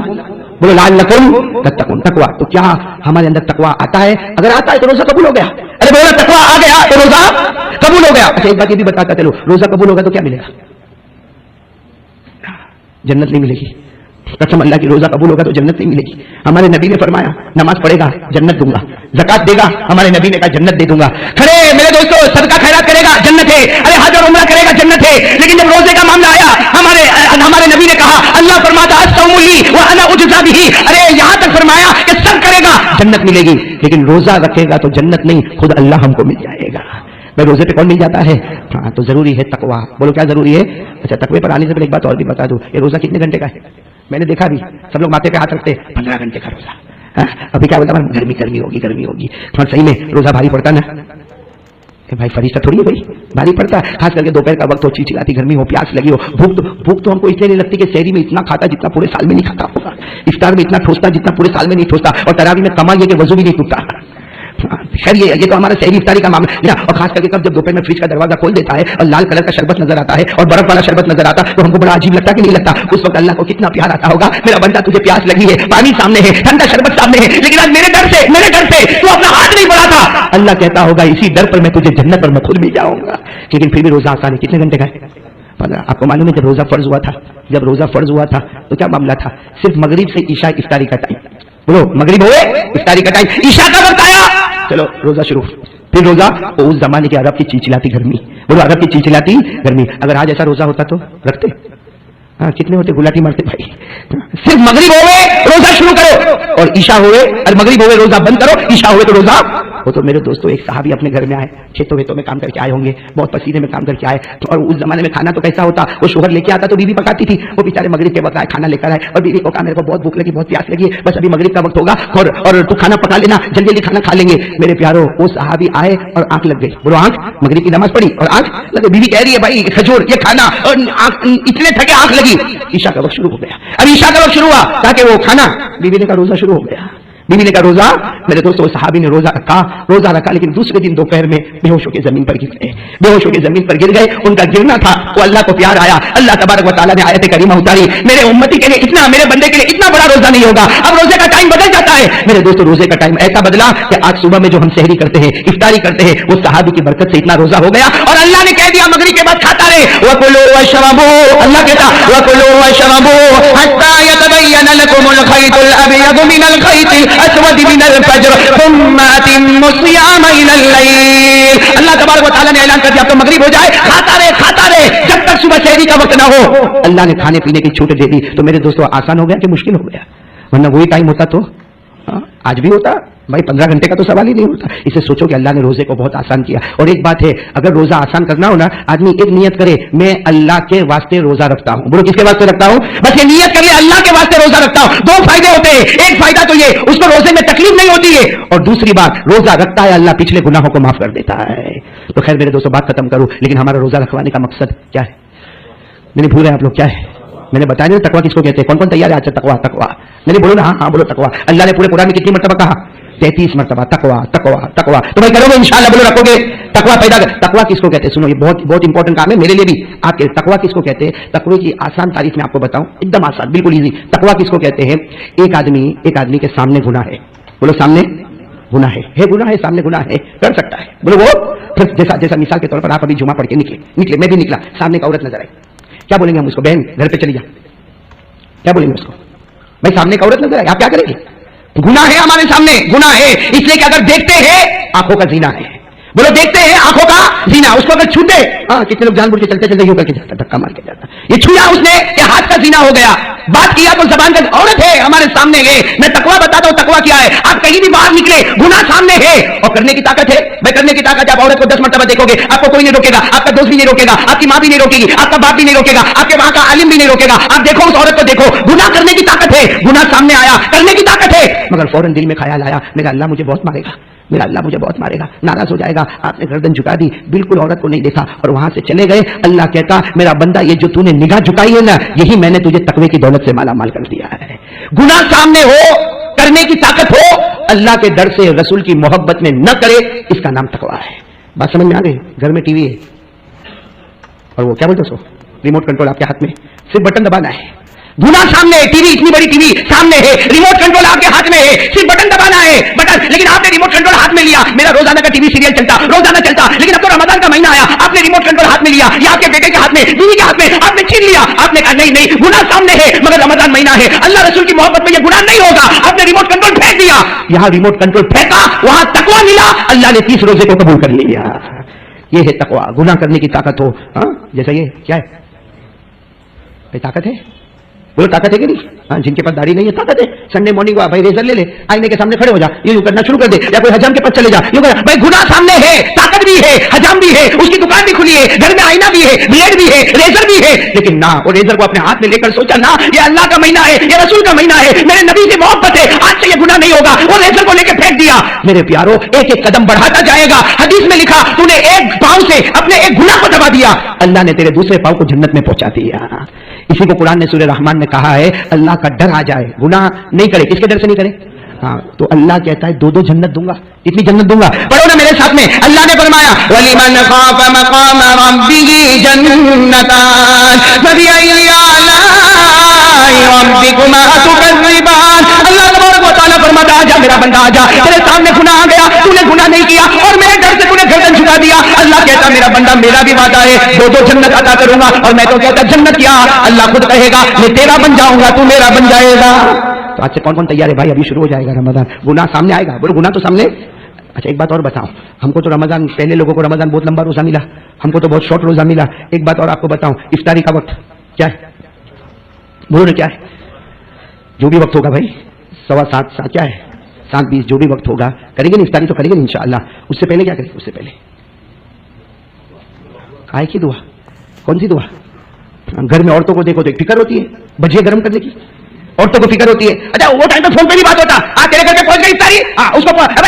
बोलो लअल्लकुम तत्तक़ून, तकवा। तो क्या हमारे अंदर तकवा आता है? अगर आता है तो रोजा कबूल हो गया। अरे बोलो तकवा आ गया तो रोजा कबूल हो गया। अच्छा एक बात ये भी बताता चलो, रोजा कबूल होगा तो क्या मिलेगा, जन्नत नहीं मिलेगी। कसम अल्लाह की, रोजा कबूल होगा तो जन्नत नहीं मिलेगी। हमारे नबी ने फरमाया नमाज पढ़ेगा जन्नत दूंगा, ज़कात देगा, हमारे नबी ने कहा जन्नत दे दूंगा। खड़े मेरे दोस्तों, सदका खैरात करेगा जन्नत है, अरे हज और उम्रा करेगा जन्नत है। लेकिन जब रोजे का मामला आया, हमारे नबी ने कहा, अल्लाह फरमाता अस्सौमु ली व अना उज्ज़ा बिही, अरे यहां तक फरमाया कि सब करेगा जन्नत मिलेगी, लेकिन रोजा रखेगा तो जन्नत नहीं, खुद अल्लाह हमको मिल जाएगा। भाई रोजे पे कौन मिल जाता है? हाँ, तो जरूरी है तकवा। बोलो क्या जरूरी है? अच्छा तकवे पर आने से पहले एक बात और भी बता दूं, ये रोजा कितने घंटे का है? मैंने देखा भी सब लोग माथे पे हाथ रखते हैं, 15 घंटे का रोजा। अभी क्या बोलता, गर्मी होगी। हाँ सही में रोजा भारी पड़ता ना भाई, फरिश्ता थोड़ी है भाई, भारी पड़ता है। खास करके दोपहर का वक्त हो, चिलचिलाती गर्मी हो, प्यास लगी हो, भूख तो हमको इसलिए नहीं लगती कि शहरी में इतना खाता जितना पूरे साल में नहीं खाता होगा, इफ्तार में इतना ठोसता जितना पूरे साल में नहीं ठोसता, और तरावी में कमा ये कि वजू भी नहीं टूटता। खैर ये तो हमारा शहरी इफ्तारी का मामला है। और खास करके कब जब दोपहर में फ्रिज का दरवाजा खोल देता है और लाल कलर का शरबत नजर आता है और बर्फ वाला शरबत नजर आता है, तो हमको बड़ा अजीब लगता कि नहीं लगता? उस वक्त अल्लाह को कितना प्यार आता होगा, मेरा बंदा तुझे प्यास लगी है, पानी सामने है, ठंडा शरबत सामने है, लेकिन आज मेरे डर से तू अपना हाथ नहीं बढ़ाता। अल्लाह कहता होगा इसी डर पर मैं तुझे जन्नत पर मैं खुद मिल जाऊंगा। लेकिन फिर भी रोजा आसान है। कितने घंटे का है? 15। आपको मालूम है जब रोजा फर्ज हुआ था तो क्या मामला था? सिर्फ मगरिब से ईशा इफ्तारी का टाइम, बोलो मगरिब हुए इफ्तारी का टाइम, ईशा का वक्त आया, चलो रोजा शुरू। फिर रोजा, तो उस जमाने के अरब की चिलचिलाती गर्मी, बोलो अरब की चिलचिलाती गर्मी। अगर आज ऐसा रोजा होता तो रखते? हाँ कितने होते, गुलाटी मारते भाई। सिर्फ मगरिब होवे रोजा शुरू करो, और ईशा होवे और मगरिब होवे रोजा बंद करो, ईशा होवे तो रोजा हो। तो मेरे दोस्तों एक साहबी अपने घर में आए, खेतों वेतों में काम करके आए होंगे, बहुत पसीने में काम करके आए, तो और उस जमाने में खाना तो कैसा होता, वो शोहर लेके आता तो बीवी पकाती थी, वो बेचारे मगरिब के वक्त आए, खाना लेकर आए, और बीवी को कहा मेरे को बहुत भूख लगी, बहुत प्यास लगी, बस अभी मगरिब का वक्त होगा और तू खाना पका लेना, जल्दी जल्दी खाना खा लेंगे। मेरे प्यारो वो साहबी आए और आंख लग गई, बोलो आंख, मगरिब की नमाज पढ़ी और आंख लग गई। बीवी कह रही है भाई खजूर ये खाना, और इतने थके आंख लगी। ईशा का वक्त शुरू हो गया। अब ईशा का वक्त शुरू हुआ ताकि वो खाना, बीवी ने कहा रोजा शुरू हो गया। बीवी ने कहा रोजा, मेरे दोस्तों सहाबी ने रोजा रखा, लेकिन दूसरे दिन दोपहर में बेहोश होकर जमीन पर गिर गए। उनका गिरना था वो अल्लाह को प्यार आया, अल्लाह तबारक व तआला ने आयत करीमा उतारी, मेरे उम्मती के लिए इतना, मेरे बंदे के लिए इतना बड़ा रोजा नहीं होगा। अब रोजे का टाइम बदल जाता है मेरे दोस्तों, रोजे का टाइम ऐसा बदला कि आज सुबह में जो हम सहरी करते हैं, इफ्तारी करते हैं, वो सहाबी की बरकत से इतना रोजा हो गया, और अल्लाह ने कह दिया मगरिब के बाद खाता रहे, वकुलू वशरबू, अल्लाह कहता वकुलू वशरबू हत्ता यतबय्यन लकुमुल खैतुल अबयदु मिनल खैतिल अस्वद मिनल फज्र थुम्मा अतिम्मु सियाम इलल लैल। अल्लाह तबारक व तआला ने ऐलान कर दिया अब तो मगरिब हो जाए, खाता रहे जब तक सुबह सहरी का वक्त ना हो। अल्लाह ने खाने पीने की छूट दे दी। तो मेरे दोस्तों आसान हो गया कि मुश्किल हो गया? वरना वही टाइम होता तो आज भी होता भाई, 15 घंटे का तो सवाल ही नहीं होता। इसे सोचो कि अल्लाह ने रोजे को बहुत आसान किया। और एक बात है, अगर रोजा आसान करना हो ना, आदमी एक नियत करे, मैं अल्लाह के वास्ते रोजा रखता हूं। बोलो किसके वास्ते रखता हूं? बस ये नियत कर ले, अल्लाह के वास्ते रोजा रखता हूं। दो फायदे होते हैं, एक फायदा तो ये उसको रोजे में तकलीफ नहीं होती है, और दूसरी बात रोजा रखता है अल्लाह पिछले गुनाहों को माफ कर देता है। तो खैर मेरे दोस्तों बात खत्म करूं, लेकिन हमारा रोजा रखवाने का मकसद क्या है? मैंने भूल रहे आप लोग क्या है? मैंने बताया नहीं तकवा किसको कहते हैं? कौन कौन तैयार है? अच्छा तकवा मैंने बोलो ना, हाँ बोलो तकवा। अल्लाह ने पूरे कुरान में कितनी मरतबा कहा? 33 मरतबा तकवा। तो भाई करोगे इंशाअल्लाह, बोलो रखोगे तकवा पैदा कर। तकवा किसको कहते हैं? सुनो, ये बहुत इंपॉर्टेंट काम है मेरे लिए भी, आपके। तकवा किसको कहते हैं? तकवे की आसान तारीफ मैं आपको बताऊं, एकदम आसान, बिल्कुल इजी। तकवा किसको कहते हैं? एक आदमी के सामने गुनाह है, बोलो सामने गुनाह है, गुनाह है, सामने गुनाह है, कर सकता है, बोलो वो जैसा मिसाल के तौर पर आप अभी जुमा पढ़ के निकले, मैं भी निकला, सामने का औरत नजर आई, क्या बोलेंगे हम उसको? बहन घर पे चली जा, क्या बोलेंगे उसको? भाई सामने का औरत नजर आई, आप क्या करेंगे? गुनाह है, हमारे सामने गुनाह है, इसलिए कि अगर देखते हैं आंखों का जीना है, बोलो देखते हैं आंखों का जीना, उसको अगर छूटे, कितने लोग जानबूझ के चलते चलते यूं करके जाता, धक्का मार के जाता, ये छुआ उसने कि हाथ का जीना हो गया, बात किया तो जबान का, औरत है हमारे सामने है, मैं तकवा बताता हूं तकवा क्या है, आप कहीं भी बाहर निकले गुनाह सामने है और करने की ताकत है, भाई करने की ताकत, आप औरत को 10 मरतबा देखोगे आपको कोई नहीं रोकेगा, आपका दोस्त भी नहीं रोकेगा, आपकी मां भी नहीं रोकेगी, आपका बाप भी नहीं रोकेगा, आपके वहां का आलिम भी नहीं रोकेगा, आप देखो उस औरत को देखो, गुनाह करने की ताकत है, गुनाह सामने आया करने की ताकत है, मगर फौरन दिल में ख्याल आया मेरा अल्लाह मुझे बहुत मारेगा, मेरा अल्लाह मुझे बहुत मारेगा, नाराज हो जाएगा, आपने गर्दन झुका दी, बिल्कुल औरत को नहीं देखा और वहां से चले गए। अल्लाह कहता मेरा बंदा ये जो तूने निगाह झुकाई है ना, यही मैंने तुझे तकवे की दौलत से माला माल कर दिया है। गुनाह सामने हो, करने की ताकत हो, अल्लाह के डर से रसूल की मोहब्बत में न करे, इसका नाम तकवा है। बात समझ में आ गई? घर में टीवी है और वो क्या बोलते हो, रिमोट कंट्रोल आपके हाथ में, सिर्फ बटन दबाना है। गुनाह सामने है, टीवी इतनी बड़ी टीवी सामने है, रिमोट कंट्रोल आपके हाथ में है, सिर्फ बटन दबाना है, बटन, लेकिन आपने रिमोट कंट्रोल हाथ में लिया। मेरा रोजाना का टीवी सीरियल चलता, रोजाना चलता, लेकिन अब तो रमजान का महीना आया, आपने रिमोट कंट्रोल हाथ में लिया, या आपके बेटे के हाथ में, बीवी के हाथ में, आपने छीन लिया, आपने कहा नहीं नहीं गुनाह सामने है मगर रमजान महीना है, अल्लाह रसूल की मोहब्बत में यह गुनाह नहीं होगा, आपने रिमोट कंट्रोल फेंक दिया। यहां रिमोट कंट्रोल फेंका, वहां तकवा मिला, अल्लाह ने 30 रोजे को कबूल कर लिया। यह है तकवा, गुनाह करने की ताकत हो। जैसा ये क्या है, ताकत है, बोलो ताकत है कि नहीं? हाँ, जिनके पास दाढ़ी नहीं है ताकत है, संडे मॉर्निंग भाई रेजर ले ले, आईने के सामने खड़े हो जा, यूं करना शुरू कर दे, या कोई हजाम के पास चले जा, यूं कर, भाई गुनाह सामने है, ताकत भी है, हजाम भी है, उसकी दुकान भी खुली है, घर में आईना भी है, ब्लेड भी है, रेजर भी है, लेकिन ना वो रेजर को अपने हाथ में लेकर सोचा ना ये अल्लाह का महीना है, ये रसूल का महीना है, मेरे नबी से मोहब्बत है, आज से ये गुनाह नहीं होगा, वो रेजर को लेकर फेंक दिया। मेरे प्यारो एक एक कदम बढ़ाता जाएगा। हदीस में लिखा तूने एक पांव से अपने एक गुनाह को दबा दिया, अल्लाह ने तेरे दूसरे पांव को जन्नत में पहुंचा दिया। इसी को कुरान ने सूरह रहमान में कहा है, अल्लाह का डर आ जाए, गुनाह नहीं करे, किसके डर से नहीं करे? हाँ, तो अल्लाह कहता है दो दो जन्नत दूंगा, इतनी जन्नत दूंगा। पढ़ो ना मेरे साथ में, अल्लाह ने फरमाया वलिमन खाफ मकाम रब्बिही जन्नतान फबिअय्यि आलाई रब्बिकुमा तुकज़्ज़िबान। अल्लाह तबारक व तआला फरमाता है आजा मेरा बंदा आजा, तेरे सामने गुनाह आ गया, तूने गुनाह नहीं किया और मेरे डर से तूने गर्दन झुका दिया। अल्लाह कहता मेरा बंदा मेरा भी वादा है, दो दो जन्नत अता करूंगा। और मैं तो कहता जन्नत क्या, अल्लाह खुद कहेगा मैं तेरा बन जाऊंगा, तू मेरा बन जाएगा। तो आज से कौन कौन तैयार है भाई? अभी शुरू हो जाएगा रमजान, गुनाह सामने आएगा, बोलो गुनाह तो सामने। अच्छा एक बात और बताऊं, हमको तो रमजान, पहले लोगों को रमजान बहुत लंबा रोजा मिला, हमको तो बहुत शॉर्ट रोजा मिला। एक बात और आपको बताऊं, इफ्तारी का वक्त क्या है? बोलो ना क्या है? जो भी वक्त होगा भाई 7:15 क्या है 7:20 जो भी वक्त होगा करेंगे ना इफ्तारी, तो करेंगे इंशाअल्लाह। उससे पहले क्या करें? उससे पहले काय की दुआ, कौन सी दुआ? घर में औरतों को देखो तो एक फिक्र होती है भजिया गर्म करने की, औरतों को फिक्र होती है। अच्छा वो टाइम पे फोन पे भी बात होता, तेरे घर पे पहुंच गई इफ्तारी,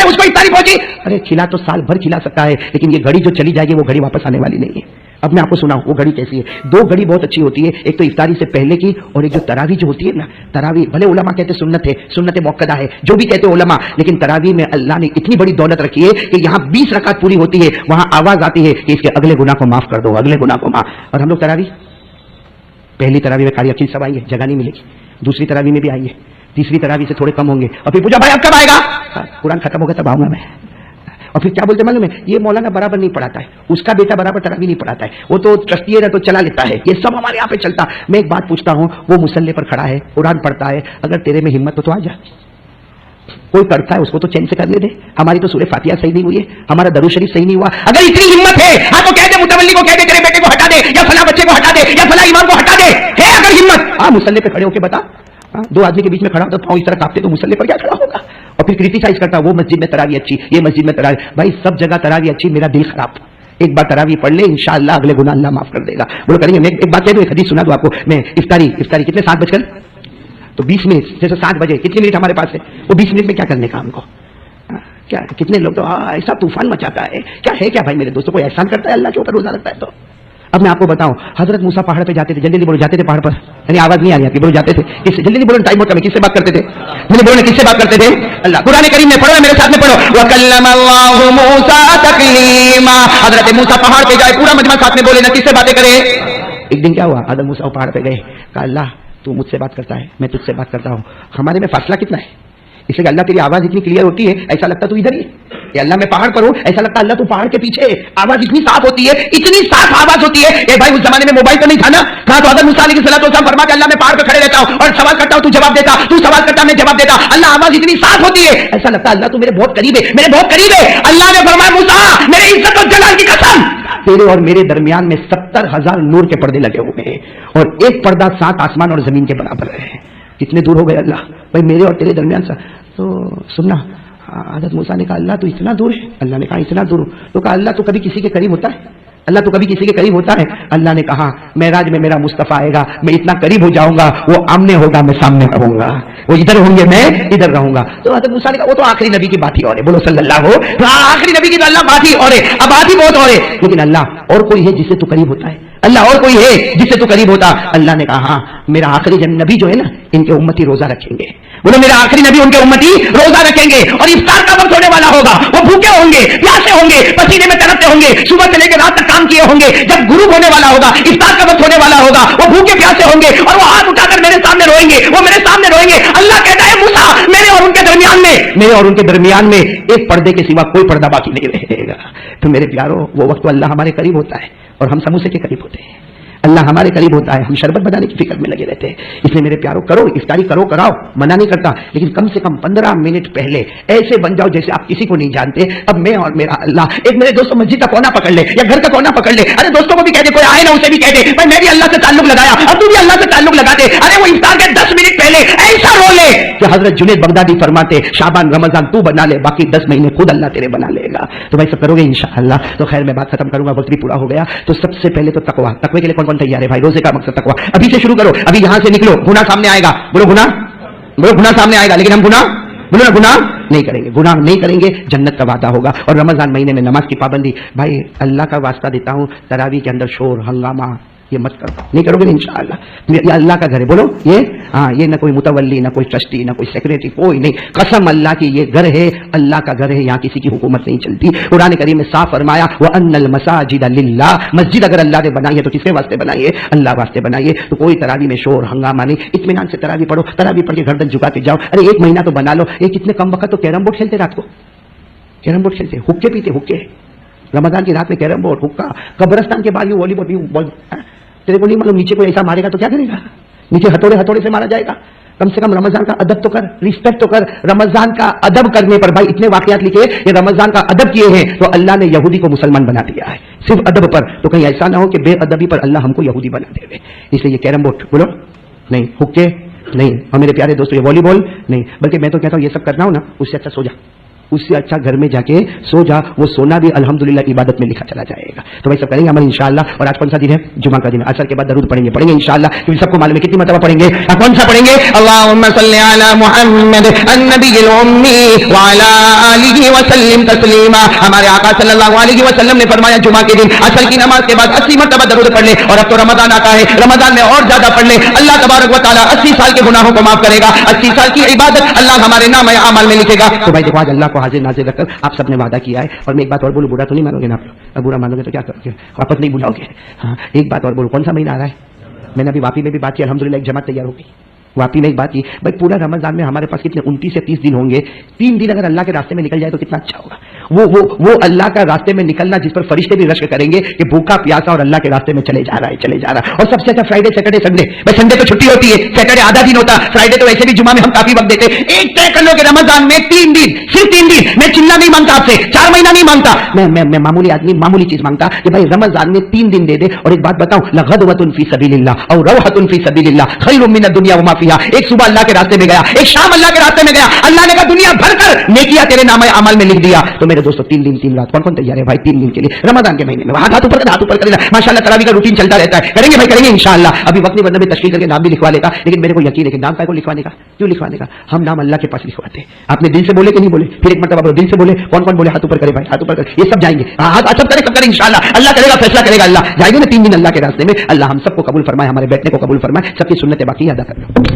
उसको इफ्तारी पहुंची। अरे खिला तो साल भर खिला सकता है, लेकिन ये घड़ी जो चली जाएगी वो घड़ी वापस आने वाली नहीं है। अब मैं आपको सुनाऊं वो घड़ी कैसी है। दो घड़ी बहुत अच्छी होती है, एक तो इफ्तारी से पहले की और एक जो तरावी जो होती है ना, तरावी भले उलमा कहते सुन्नत है, सुन्नत मुअक्कदा है, जो भी कहते उलमा, लेकिन तरावी में अल्लाह ने इतनी बड़ी दौलत रखी है कि यहाँ 20 रकात पूरी होती है, वहां आवाज आती है कि इसके अगले गुनाह को माफ कर दो, अगले गुनाह को माफ। और हम लोग तरावी, पहली तरावी में कारी अकील सब आएंगे, जगह नहीं मिलेगी, दूसरी तरावी में भी आएंगे, तीसरी तरावी से थोड़े कम होंगे, और फिर पूछा भाई अब कब आएगा? कुरान खत्म होगा तब आऊंगा मैं। और फिर क्या बोलते मालूम है, ये मौलाना बराबर नहीं पढ़ाता है, उसका बेटा बराबर तरावी नहीं पढ़ाता है, वो तो ट्रस्टी है ना तो चला लेता है, ये सब हमारे यहाँ पे चलता। मैं एक बात पूछता हूँ, वो मुसल्ले पर खड़ा है, कुरान पढ़ता है, अगर तेरे में हिम्मत हो तो आ जा। कोई करता है उसको तो चैन से करने दे। हमारी तो सूरह फातिहा सही नहीं हुई है, हमारा दरूद शरीफ सही नहीं हुआ। अगर इतनी हिम्मत है, हाँ तो कह दे, मुतवल्ली को कह दे तेरे बेटे को हटा दे, या फला बच्चे को हटा दे, या फला इमाम को हटा दे, है अगर हिम्मत, हाँ मुसल्ले पे खड़े होकर बता। दो आदमी के बीच में खड़ा होता, पाँव इस तरह कांपते तो मुसल्ले पर क्या खड़ा होगा? और फिर क्रिटिसाइज करता, वो मस्जिद में तरावी अच्छी, ये मस्जिद में तरावी। भाई सब जगह तरावी अच्छी, मेरा दिल खराब। एक बार तरावी पढ़ ले, इंशाअल्लाह अगले गुनाह अल्लाह माफ कर देगा। बोलो करेंगे। मैं एक बात कह दूं, एक हदीस सुना दूं आपको। मैं इफ्तारी कितने 7 बजकर तो 20 मिनट, जैसे 7 बजे कितने मिनट हमारे पास है, वो 20 मिनट में क्या करने का हमको? क्या कितने लोग तो ऐसा तूफान मचाता है, क्या भाई मेरे दोस्तों को एहसान करता है अल्लाह के ऊपर रोजा रखता है। तो अब मैं आपको बताऊं, हजरत मूसा पहाड़ पे जाते थे, जल्दी बोलो जाते थे पहाड़ पर, यानी आवाज नहीं आ रही आपकी, बोलो जाते थे किससे? जल्दी बोलो, टाइम होता है, किससे बात करते थे? मैंने बोलो किससे बात करते थे? अल्लाह। कुरान करीम में पढ़ो, मेरे साथ में पढ़ो, वकल्लमल्लाहु मूसा तकलीमा। हजरत मूसा पहाड़ पे जाए, पूरा मजमा साथ में बोले ना, किससे बातें करे? एक दिन क्या हुआ, हजरत मूसा पहाड़ पे गए, कहा अल्लाह तू मुझसे बात करता है, मैं तुझसे बात करता हूँ, हमारे में फासला कितना है? इसलिए अल्लाह तेरी आवाज इतनी क्लियर होती है, ऐसा लगता तू इधर ही है। ये अल्लाह मैं पहाड़ पर हूं, ऐसा लगता अल्लाह तू पहाड़ के पीछे है। आवाज इतनी साफ होती है, इतनी साफ आवाज होती है। ए भाई, उस जमाने में मोबाइल तो नहीं था ना, कहा तो हज़रत मूसा अलैहिस्सलाम फरमा के अल्लाह मैं पहाड़ पर खड़े रहता हूं और सवाल करता हूं, तू जवाब देता, तू सवाल करता, मैं जवाब देता। अल्लाह आवाज इतनी साफ होती है, ऐसा लगता अल्लाह तू मेरे बहुत करीब है, मेरे बहुत करीब है। अल्लाह ने फरमाया मूसा, मेरे इज्जत और जलाल की कसम, तेरे और मेरे दरमियान में 70,000 नूर के पर्दे लगे हुए हैं और एक पर्दा 7 आसमान और जमीन के बराबर है। कितने दूर हो गए अल्लाह भाई मेरे और तेरे दरमियान से। तो सुनना, हज़रत मूसा ने कहा अल्लाह तू इतना दूर है? अल्लाह ने कहा इतना दूर। तो कहा अल्लाह तू कभी किसी के करीब होता है? अल्लाह तो कभी किसी के करीब होता है? अल्लाह ने कहा मेराज में मेरा मुस्तफा आएगा, मैं इतना करीब हो जाऊंगा, वो आमने होगा, मैं सामने रहूंगा, वो इधर होंगे, मैं इधर रहूंगा। तो हज़रत मूसा ने कहा वो तो आखिरी नबी की बात ही और है, बोलो सल्लल्लाहु, आखिरी नबी की तो अल्लाह बात ही और है, अब बात ही बहुत और है। लेकिन अल्लाह और कोई है जिससे तू करीब होता है? अल्लाह और कोई है जिससे तू करीब होता? अल्लाह ने कहा हाँ, मेरा आखिरी नबी जो है ना, इनके उम्मती रोजा रखेंगे। बोलो मेरा आखिरी नबी उनके उम्मती रोजा रखेंगे और इफ्तार का वक्त होने वाला होगा, वो भूखे होंगे, प्यासे होंगे, पसीने में तड़पते होंगे, सुबह से लेकर रात तक काम किए होंगे। जब गुरूब होने वाला होगा, इफ्तार का वक्त होने वाला होगा, वो भूखे प्यासे होंगे और वो हाथ उठाकर मेरे सामने रोएंगे, वो मेरे सामने रोएंगे। अल्लाह कहता है मूसा, मेरे और उनके दरमियान में एक पर्दे के सिवा कोई पर्दा बाकी नहीं रहेगा। तो मेरे प्यारो, वो वक्त तो अल्लाह हमारे करीब होता है और हम समूसे के करीब होते हैं। अल्लाह हमारे करीब होता है, हम शरबत बनाने की फिक्र में लगे रहते हैं। इसलिए मेरे प्यारो, करो इफ्तारी, करो, कराओ, मना नहीं करता, लेकिन कम से कम 15 मिनट पहले ऐसे बन जाओ जैसे आप किसी को नहीं जानते। अब मैं और मेरा अल्लाह, एक मेरे दोस्तों मस्जिद का कोना पकड़ ले या घर का कोना पकड़ ले, अरे दोस्तों को भी कह दे, कोई आए ना उसे भी कह दे भाई मैं भी अल्लाह से ताल्लुक लगाया, अब तू भी अल्लाह से ताल्लुक लगा दे। अरे वो इफ्तार के 10 मिनट पहले ऐसा रो ले कि हजरत जुनैद बगदादी फरमाते, शाबान रमजान तू बना ले, बाकी 10 महीने खुद अल्लाह तेरे बना लेगा। तो भाई सब करोगे इंशाअल्लाह। तो खैर मैं बात खत्म करूंगा, वक्त भी पूरा हो गया। तो सबसे पहले तो तकवा, तकवे के लिए कौन कौन तैयार है भाई? रोजे का मकसद तकवा, अभी से शुरू करो, अभी यहां से निकलो, गुनाह सामने आएगा, बोलो गुनाह सामने आएगा, लेकिन हम गुनाह नहीं करेंगे, गुनाह नहीं करेंगे, जन्नत का वादा होगा। और रमजान महीने में नमाज की पाबंदी, भाई अल्लाह का वास्ता देता हूं, तरावी के अंदर शोर हंगामा ये मत करो, नहीं करोगे ना इंशाअल्लाह। ये अल्लाह का घर है, बोलो ये ना कोई मुतवल्ली, ना कोई ट्रस्टी, ना कोई सेक्रेटरी, कोई नहीं, कसम अल्लाह की ये घर है, अल्लाह का घर है, यहाँ किसी की हुकूमत नहीं चलती। कुरान करीम में साफ फरमाया व अन्नल मसाजिद लिल्लाह, मस्जिद अगर अल्लाह ने बनाई है तो किसके वास्ते बनाई है? अल्लाह वास्ते बनाई है। तो कोई तरावी में शोर हंगामा नहीं, इत्मीनान से तरावी पढ़ो, तरावी पढ़ के गर्दन झुका के जाओ। अरे एक महीना तो बना लो, ये कितने कम वक्त तो कैरम बोर्ड खेलते, रात को कैरम बोर्ड खेलते, हुक्के पीते, हुक्के रमजान की रात में कैरम बोर्ड, हुक्का, कब्रस्तान के बाद वॉलीबॉल। तेरे को नहीं मालूम नीचे कोई ऐसा मारेगा तो क्या करेगा? नीचे हथौड़े से मारा जाएगा। कम से कम रमजान का अदब तो कर, रिस्पेक्ट तो कर। रमजान का अदब करने पर भाई इतने वाकयात लिखे, ये रमजान का अदब किए हैं तो अल्लाह ने यहूदी को मुसलमान बना दिया है, सिर्फ अदब पर। तो कहीं ऐसा ना हो कि बेअदबी पर अल्लाह हमको यहूदी बना दे। इसलिए ये कैरम बोर्ड बोलो नहीं, हुक्के नहीं, और मेरे प्यारे दोस्तों ये वॉलीबॉल नहीं, बल्कि मैं तो कहता हूँ ये सब करना हो ना, उससे अच्छा सो जा, उससे अच्छा घर में जाके सो जा। वो सोना भी अल्हम्दुलिल्लाह इबादत में लिखा चला जाएगा। तो भाई सब करेंगे अमल इंशाअल्लाह। और आज कौन सा दिन है? जुमा का दिन। असर के बाद दरूद पढ़ेंगे इंशाअल्लाह, क्योंकि सबको मालूम है कितनी मरतबा पढ़ेंगे। कौन सा पढ़ेंगे? अल्लाहुम्मा सल्ली अला मुहम्मद अन्नबिय्यिल उम्मी व अला आलिहि व सल्लिम तस्लीमा। हमारे आका सल्लल्लाहु अलैहि वसल्लम ने फरमाया जुमा के दिन असर की नमाज के बाद 80 मरतबा दरूद पढ़ ले। और अब तो रमजान आता है, रमजान में और ज्यादा पढ़ ले। अल्लाह तबारक व तआला 80 साल के गुनाहों को माफ करेगा, 80 साल की इबादत अल्लाह हमारे नाम अमाल में लिखेगा। तो भाई देखो आज अल्लाह को हाजिर नाजिर रखकर आप सबने वादा किया है। और मैं एक बात और बोलूं, बुरा तो नहीं मानोगे ना आप लोग? अब बुरा मानोगे तो क्या करोगे? वापस नहीं बुलाओगे? हाँ एक बात और बोलूं, कौन सा महीना आ रहा है? मैंने अभी वापी में भी बात की, अल्हम्दुलिल्लाह एक जमात तैयार हो गई। वापी में एक बात की भाई, पूरा रमजान में हमारे पास कितने 29 से 30 दिन होंगे। 3 दिन अगर अल्लाह के रास्ते में निकल जाए तो कितना अच्छा होगा। वो अल्लाह का रास्ते में निकलना जिस पर फरिश्ते भी रश्क करेंगे कि भूखा प्यासा और अल्लाह के रास्ते में चले जा रहा है। और सबसे अच्छा फ्राइडे सैटरडे संडे। भाई संडे तो छुट्टी होती है, सैटरडे आधा दिन होता, फ्राइडे तो वैसे भी जुमा में हम काफी वक्त देते। एक तय कर लो कि रमजान में 3 दिन, सिर्फ 3 दिन। मैं चिल्ला नहीं मांगता आपसे, 4 महीना नहीं मांगता, मैं मामूली आदमी मामूली चीज मांगता कि भाई रमजान में 3 दिन दे दे। और एक बात बताऊं, लगदवतुन फी सबीलिल्लाह और रौहतुन फी सबीलिल्लाह खैरुम मिनद दुनिया व मा फीहा। एक सुबह अल्लाह के रास्ते में गया, एक शाम अल्लाह के रास्ते में गया, अल्लाह ने कहा दुनिया भर कर नेकियां तेरे नाम अमल में लिख दिया। तो मेरे दोस्तों 3 दिन 3 रात कौन कौन तैयार है भाई 3 दिन के लिए रमजान के महीने में? हाथ ऊपर कर लेना। माशाल्लाह तरावी का रूटीन चलता रहता है, करेंगे भाई करेंगे इंशाअल्लाह। अभी वक्त नहीं बनना, मैं तशकील करके नाम भी लिखवा लेता, लेकिन मेरे को यकीन है कि नाम को लिखवाने का, क्यों लिखवाने का? हम नाम अल्लाह के पास लिखवाते हैं। आपने दिल से बोले कि नहीं बोले? फिर एक मतलब दिल से बोले, कौन कौन बोले? हाथ ऊपर करे भाई, हाथ ऊपर करे, ये सब जाएंगे। हाथ सब करे इंशाअल्लाह, अल्लाह करेगा, फैसला करेगा अल्लाह। जाएंगे ना 3 दिन अल्लाह के रास्ते में। अल्लाह हम सबको कबूल फरमाए, हमारे बैठने को कबूल फरमाए, सबकी सुन्नतें बाकी अदा कर लो।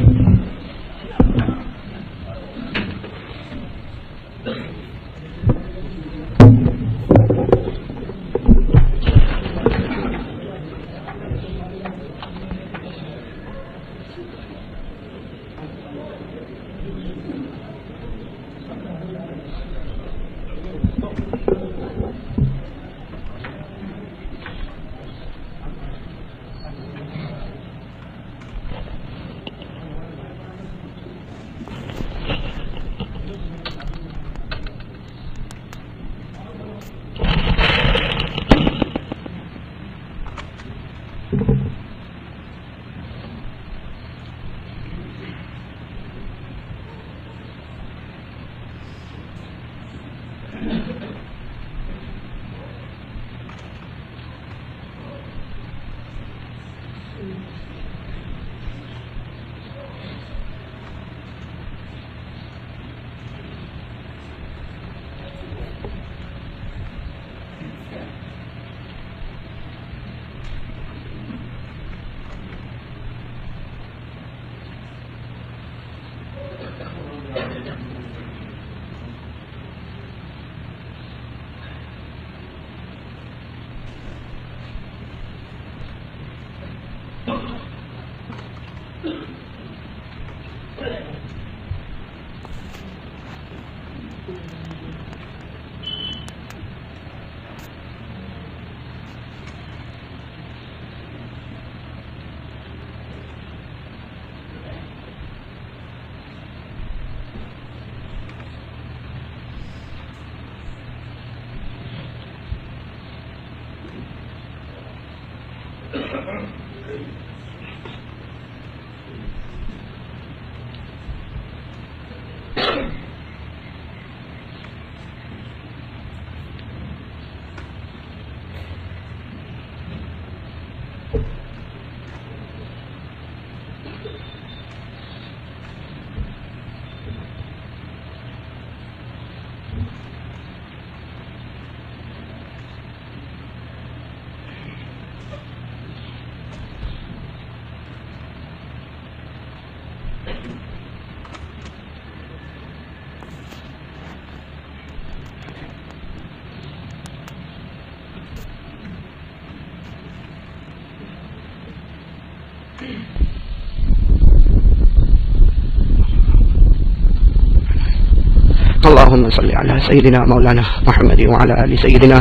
اللهم صل على سيدنا مولانا محمد وعلى آل سيدنا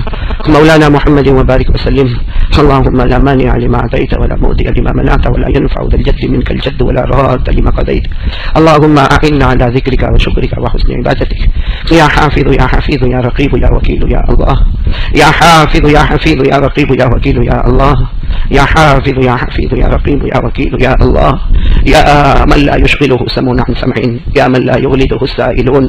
مولانا محمد وبارك وسلم. اللهم لا مانع لما أعطيت ولا مودع لما منعت ولا ينفع ذا الجد منك الجد ولا راد لما قضيت. اللهم أعنا على ذكرك وشكرك وحسن عبادتك. يا حافظ يا حفيظ يا رقيب يا وكيل يا الله. يا حافظ يا حفيظ يا رقيب يا وكيل يا الله. يا حافظ يا حفيظ يا رقيب يا وكيل يا الله. يا من لا يشغله سمع عن سمع، يا من لا يغلده السائلون،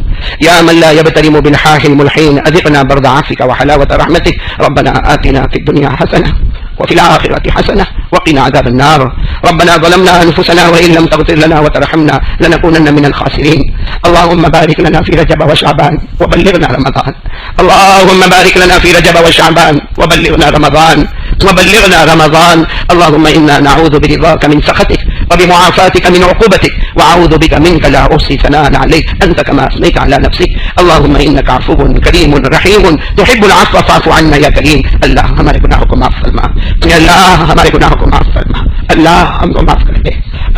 يا من لا يبتلم بالحاح الملحين، أذقنا برد عفوك وحلاوة رحمتك. ربنا آتنا في الدنيا حسنة وفي الآخرة حسنة وقنا عذاب النار. ربنا ظلمنا أنفسنا وإن لم تغفر لنا وترحمنا لنكونن من الخاسرين. اللهم بارك لنا في رجب وشعبان وبلغنا رمضان. اللهم بارك لنا في رجب وشعبان وبلغنا رمضان وبلغنا رمضان. اللهم إنا نعوذ برضاك من سخطك وبمعافاتك من عقوبتك، وأعوذ بك منك لا أحصي ثناء عليك أنت كما أثنيت على نفسك. اللهم إنك عفو كريم رحيم تحب العفو فاعف عنا يا کریم. اللہ ہمارے گناہوں کو معاف فرما، اللہ ہمارے گناہوں کو معاف فرما، اللہ ہم کو معاف کر دے،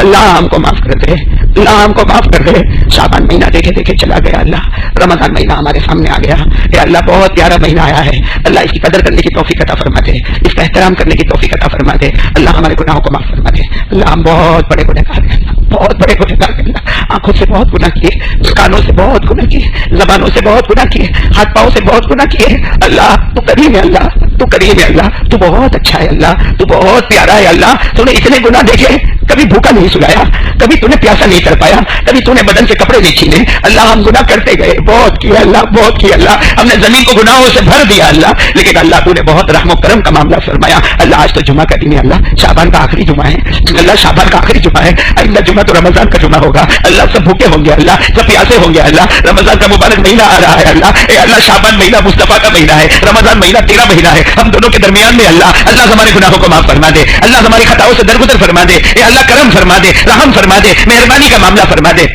اللہ ہم کو معاف کر دے، اللہ ہم کو معاف کر دے. شعبان مہینہ دیکھے دیکھے چلا گیا اللہ، رمضان مہینہ ہمارے سامنے آ گیا. اے اللہ بہت پیارا مہینہ آیا ہے، اللہ اس کی قدر کرنے کی توفیق عطا فرما دے، اس کا احترام کرنے کی توفیق عطا فرما دے. اللہ ہمارے گناہوں کو معاف فرما دے. اللہ ہم بہت بڑے گنہگار ہیں، بہت بڑے گنہگار ہیں. آنکھوں سے بہت گناہ کیے، کانوں سے بہت گناہ کیے، زبانوں سے بہت گناہ کیے، ہاتھ پاؤں سے بہت گناہ کیے. اللہ تو کریم ہے، اللہ تو کریم ہے، اللہ تو بہت اچھا ہے، اللہ تو بہت پیارا ہے. اللہ تو نے اتنے گناہ دیکھے، کبھی بھوکا نہیں سلایا، کبھی تو نے پیاسا نہیں کر پایا، کبھی تو نے بدن سے کپڑے نہیں چھینے. اللہ ہم گناہ کرتے گئے، بہت کیا اللہ، بہت کیا اللہ. ہم نے زمین کو گناہوں سے بھر دیا اللہ، لیکن اللہ تو نے بہت رحم و کرم کا معاملہ فرمایا. اللہ آج تو جمعہ کا دن ہے، اللہ شعبان کا آخری جمعہ ہے، اللہ شعبان کا آخری جمعہ ہے. اللہ جمعہ تو رمضان کا جمعہ ہوگا، اللہ سب بھوکے ہوں گے، اللہ سب پیاسے ہوں گے. اللہ رمضان کا مبارک مہینہ آ رہا ہے اللہ. اے اللہ شعبان مہینہ مصطفیٰ کا مہینہ ہے، رمضان مہینہ تیرا مہینہ ہے. ہم دونوں کے درمیان میں اللہ ہمارے گناہوں کو معاف فرما دے، اللہ ہماری خطاؤں سے درگزر فرما دے. اے اللہ کرم فرما دے، رحم فرما دے، مہربانی کا معاملہ فرما دے.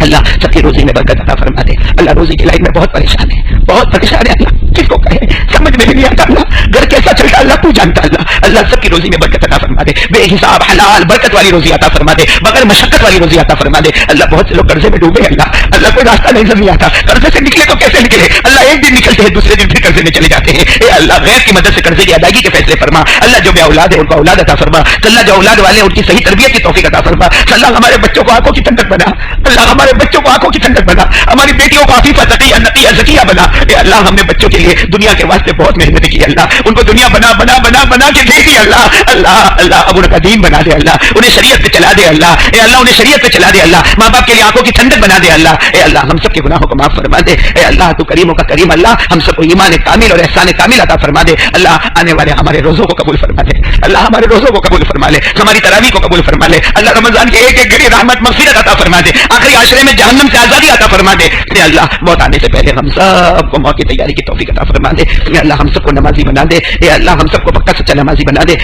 اللہ سب کی روزی میں برکت عطا فرما دے. اللہ روزی کی لائن میں بہت پریشان ہے، بہت پریشان ہے اللہ، کس کو کہے سمجھ میں نہیں آتا اللہ، گھر کیسا چلتا اللہ تو جانتا. اللہ اللہ سب کی روزی میں برکت عطا فرما دے، بے حساب حلال برکت والی روزی عطا فرما دے، بغیر مشقت والی روزی عطا فرما دے. اللہ بہت سے لوگ قرضے میں ڈوبے اللہ، اللہ کوئی راستہ نہیں آتا، قرضے سے نکلے تو کیسے نکلے اللہ. ایک دن نکلتے ہیں دوسرے دن پھر قرضے میں چلے جاتے ہیں. اے اللہ غیر کی مدد سے قرضے کی ادائیگی کے فیصلے فرما. اللہ جو بے اولاد ہے ان کو اولاد عطا فرما. اللہ جو اولاد والے ان کی صحیح تربیت کی توفیق عطا فرما. اللہ ہمارے بچوں کو آنکھوں کی ٹھنڈک بنا، اللہ ہمارے بچوں کو آنکھوں کی ٹھنڈک بنا، ہماری بیٹیوں کو عفیفہ تقیہ نقیہ زکیہ بنا. اے اللہ ہم نے بچوں کے لیے دنیا کے واسطے بہت محنت کی اللہ، ان کو دنیا بنا بنا بنا بنا کے دے دی اللہ. اللہ اللہ اب ان کا دین بنا دے اللہ، انہیں شریعت پہ چلا دے اللہ. اے اللہ انہیں شریعت پہ چلا دے اللہ، ماں باپ کے لیے آنکھوں کی ٹھنڈک بنا دے اللہ. اے اللہ ہم سب کے گناہوں کو معاف فرما دے. اے اللہ تو کریموں کا کریم اللہ، ہم سب کو ایمان کامل اور احسان کامل عطا فرما دے. اللہ آنے والے ہمارے روزوں کو قبول فرما دے، اللہ ہمارے روزوں کو قبول فرما لے، ہماری تراویح کو قبول فرما لے. اللہ رمضان کے ایک ایک گھڑی رحمت مغفرت عطا فرما دے، آخری عاشرے میں جہنم سے آزادی عطا فرما دے. اے اللہ موت آنے سے پہلے ہم سب کو موت کی تیاری کی توفیق عطا فرما دے. اے اللہ ہم سب کو نمازی بنا دے. اے اللہ ہم سب کو پکا سچا نمازی بنا دے.